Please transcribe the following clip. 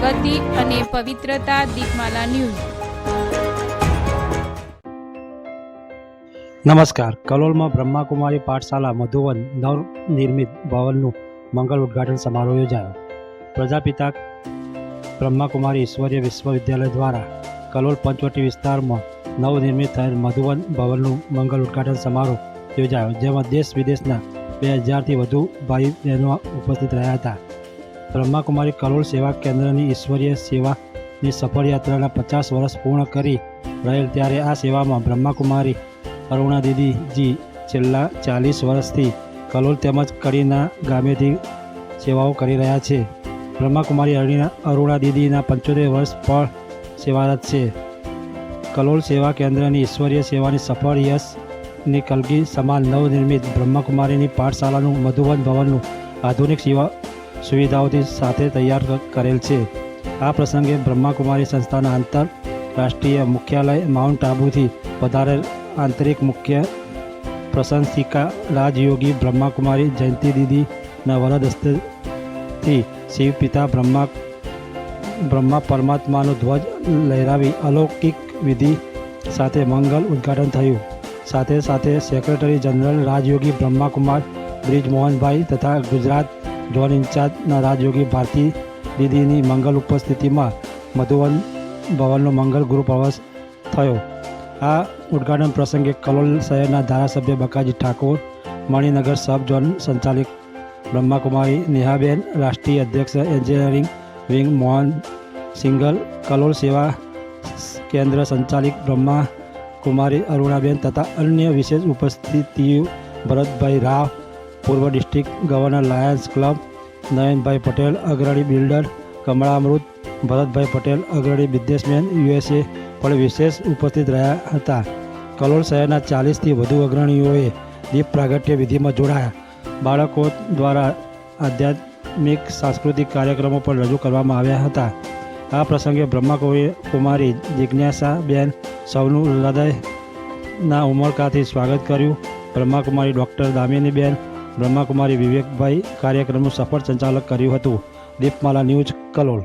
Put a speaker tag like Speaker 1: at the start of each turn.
Speaker 1: પ્રગતિ અને પવિત્રતા. દીપમાલા ન્યૂઝ.
Speaker 2: નમસ્કાર. કલોલમાં બ્રહ્માકુમારી પાઠશાલા મધુવન નવનિર્મિત ભવનનું મંગલ ઉદ્ઘાટન સમારોહ યોજાયો. પ્રજાપિતા બ્રહ્માકુમારી ઈશ્વરીય વિશ્વવિદ્યાલય દ્વારા કલોલ પંચવટી વિસ્તારમાં નવનિર્મિત થયેલ મધુવન ભવનનું મંગલ ઉદ્ઘાટન સમારોહ યોજાયો, જેમાં દેશ વિદેશના 2000થી વધુ ભાઈ બહેનો ઉપસ્થિત રહ્યા હતા. બ્રહ્માકુમારી કલોલ સેવા કેન્દ્રની ઈશ્વરીય સેવાની સફળ યાત્રાના 50 વર્ષ પૂર્ણ કરી રહેલ, ત્યારે આ સેવામાં બ્રહ્માકુમારી અરુણા દીદીજી છેલ્લા 40 વર્ષથી કલોલ તેમજ કડીના ગામેથી સેવાઓ કરી રહ્યા છે. બ્રહ્માકુમારી અરુણા દીદીના 75 વર્ષ પણ સેવારત છે. કલોલ સેવા કેન્દ્રની ઈશ્વરીય સેવાની સફળ યશની કલગી સમાન નવનિર્મિત બ્રહ્માકુમારીની પાઠશાલાનું મધુવન ભવનનું આધુનિક સુવિધાઓથી સાથે તૈયાર કરેલ છે. આ પ્રસંગે બ્રહ્માકુમારી સંસ્થાના આંતરરાષ્ટ્રીય મુખ્યાલય માઉન્ટ આબુથી પધારેલ આંતરિક મુખ્ય પ્રશંસિકા રાજયોગી બ્રહ્માકુમારી જયંતિ દીદીના વરદ હસ્તેથી શિવ પિતા બ્રહ્મા પરમાત્માનો ધ્વજ લહેરાવી અલૌકિક વિધિ સાથે મંગલ ઉદ્ઘાટન થયું. સાથે સાથે સેક્રેટરી જનરલ રાજયોગી બ્રહ્માકુમાર બ્રિજમોહનભાઈ તથા ગુજરાત ઝોન ઇન્ચાર્જના રાજયોગી ભારતી દીદીની મંગલ ઉપસ્થિતિમાં મધુવન ભવનનો મંગલ ગૃહ પ્રવેશ થયો. આ ઉદ્ઘાટન પ્રસંગે કલોલ શહેરના ધારાસભ્ય બકાજી ઠાકોર, મણિનગર સબ ઝોન સંચાલિક બ્રહ્માકુમારી નેહાબેન, રાષ્ટ્રીય અધ્યક્ષ engineering wing Mohan single, Kalol સેવા કેન્દ્ર સંચાલિક બ્રહ્માકુમારી અરુણાબેન તથા અન્ય વિશેષ ઉપસ્થિતિઓ ભરતભાઈ રાવ, પૂર્વ district governor Lions club, Nayanbhai Patel અગ્રણી બિલ્ડર, કમળામૃત, ભરતભાઈ પટેલ અગ્રણી બિઝનેસમેન USA પણ વિશેષ ઉપસ્થિત રહ્યા હતા. કલોલ શહેરના 40થી વધુ અગ્રણીઓએ દીપ પ્રાગટ્ય વિધિમાં જોડાયા. બાળકો દ્વારા આધ્યાત્મિક સાંસ્કૃતિક કાર્યક્રમો પણ રજૂ કરવામાં આવ્યા હતા. આ પ્રસંગે બ્રહ્માકુમારી જિજ્ઞાસાબેન સૌનું હૃદયના ઉમળકાથી સ્વાગત કર્યું. બ્રહ્માકુમારી ડૉક્ટર દામિનીબેન, બ્રહ્માકુમારી વિવેકભાઈ કાર્યક્રમનું સફળ સંચાલન કર્યું હતું. દીપમાલા ન્યૂઝ, કલોલ.